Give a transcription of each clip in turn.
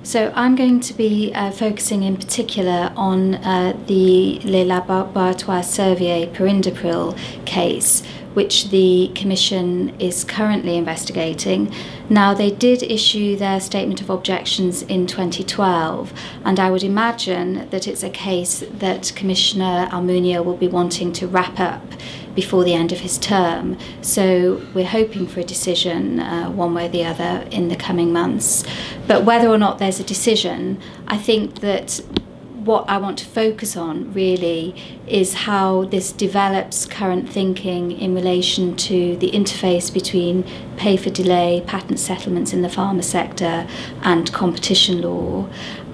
So I'm going to be focusing in particular on the Les Laboratoires Servier Perindopril case, which the Commission is currently investigating. Now, they did issue their statement of objections in 2012, and I would imagine that it's a case that Commissioner Almunia will be wanting to wrap up before the end of his term. So we're hoping for a decision one way or the other in the coming months. But whether or not there's a decision, I think that what I want to focus on really is how this develops current thinking in relation to the interface between pay for delay, patent settlements in the pharma sector and competition law,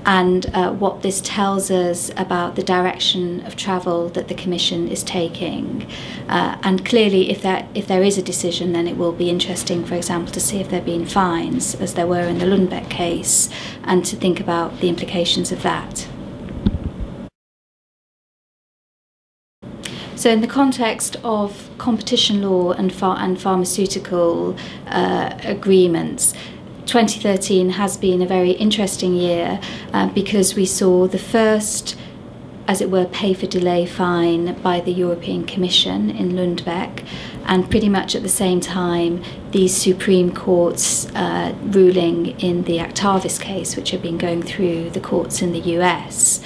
and what this tells us about the direction of travel that the Commission is taking. And clearly, if there is a decision, then it will be interesting, for example, to see if there have been fines, as there were in the Lundbeck case, and to think about the implications of that. So in the context of competition law and pharmaceutical agreements, 2013 has been a very interesting year because we saw the first, as it were, pay for delay fine by the European Commission in Lundbeck, and pretty much at the same time the Supreme Court's ruling in the Actavis case, which had been going through the courts in the US.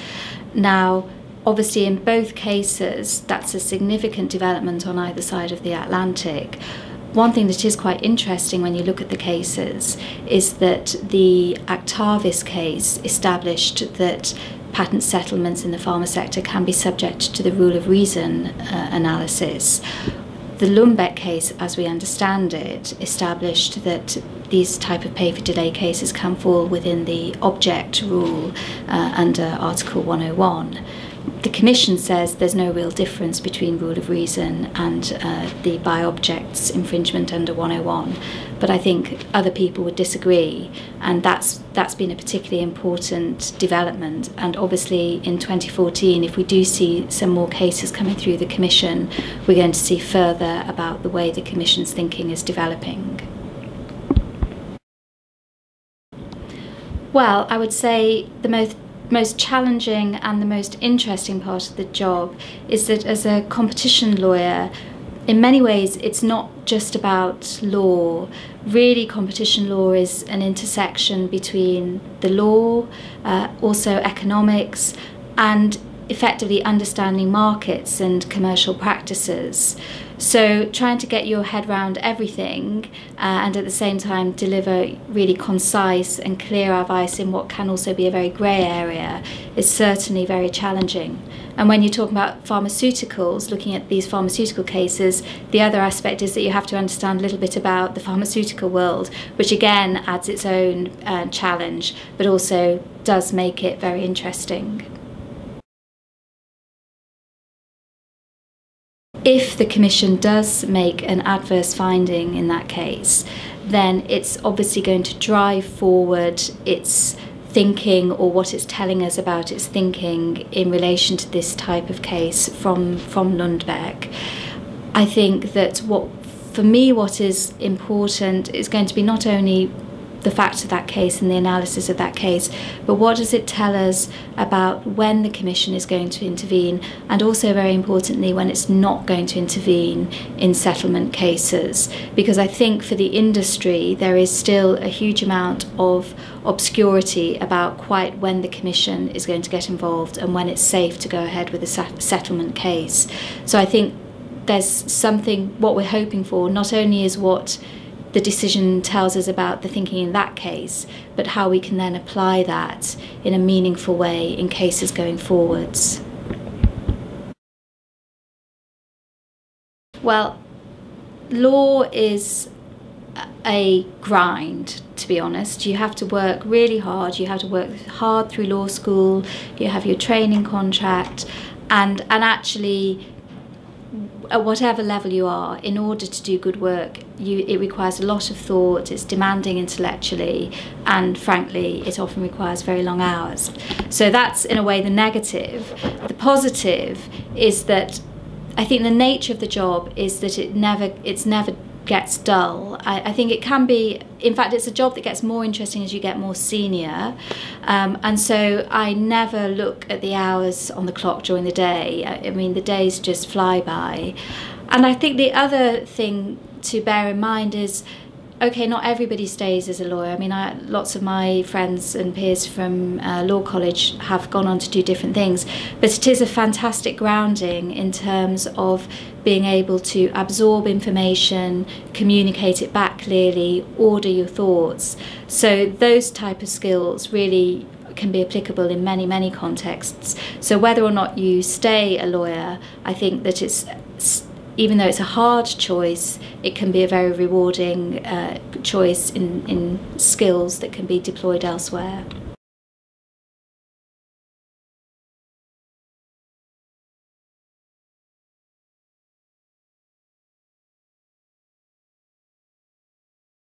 Now, obviously, in both cases, that's a significant development on either side of the Atlantic. One thing that is quite interesting when you look at the cases is that the Actavis case established that patent settlements in the pharma sector can be subject to the rule of reason analysis. The Lundbeck case, as we understand it, established that these type of pay for delay cases can fall within the object rule under Article 101. The Commission says there's no real difference between rule of reason and the by objects infringement under 101, but I think other people would disagree, and that's been a particularly important development. And obviously in 2014, if we do see some more cases coming through the Commission, we're going to see further about the way the Commission's thinking is developing. Well, I would say the most challenging and the most interesting part of the job is that as a competition lawyer, in many ways it's not just about law. Really, competition law is an intersection between the law, also economics, and effectively understanding markets and commercial practices. So trying to get your head around everything and at the same time deliver really concise and clear advice in what can also be a very grey area is certainly very challenging. And when you're talking about pharmaceuticals, looking at these pharmaceutical cases, the other aspect is that you have to understand a little bit about the pharmaceutical world, which again adds its own challenge, but also does make it very interesting. If the Commission does make an adverse finding in that case, then it's obviously going to drive forward its thinking, or what it's telling us about its thinking in relation to this type of case from Lundbeck. I think that for me what is important is going to be not only the facts of that case and the analysis of that case, but what does it tell us about when the Commission is going to intervene, and also very importantly when it's not going to intervene in settlement cases. Because I think for the industry there is still a huge amount of obscurity about quite when the Commission is going to get involved and when it's safe to go ahead with a settlement case. So I think there's something, what we're hoping for not only is what the decision tells us about the thinking in that case, but how we can then apply that in a meaningful way in cases going forwards. Well, law is a grind, to be honest. You have to work really hard. You have to work hard through law school. You have your training contract, and actually, at whatever level you are, in order to do good work, it requires a lot of thought, it's demanding intellectually, and frankly, it often requires very long hours. So that's, in a way, the negative. The positive is that I think the nature of the job is that it's never gets dull. I think it can be, in fact, it's a job that gets more interesting as you get more senior. And so I never look at the hours on the clock during the day. I mean, the days just fly by. And I think the other thing to bear in mind is, okay, not everybody stays as a lawyer. I mean, lots of my friends and peers from law college have gone on to do different things, but it is a fantastic grounding in terms of being able to absorb information, communicate it back clearly, order your thoughts. So those type of skills really can be applicable in many, many contexts. So whether or not you stay a lawyer, I think that even though it's a hard choice, it can be a very rewarding choice in skills that can be deployed elsewhere.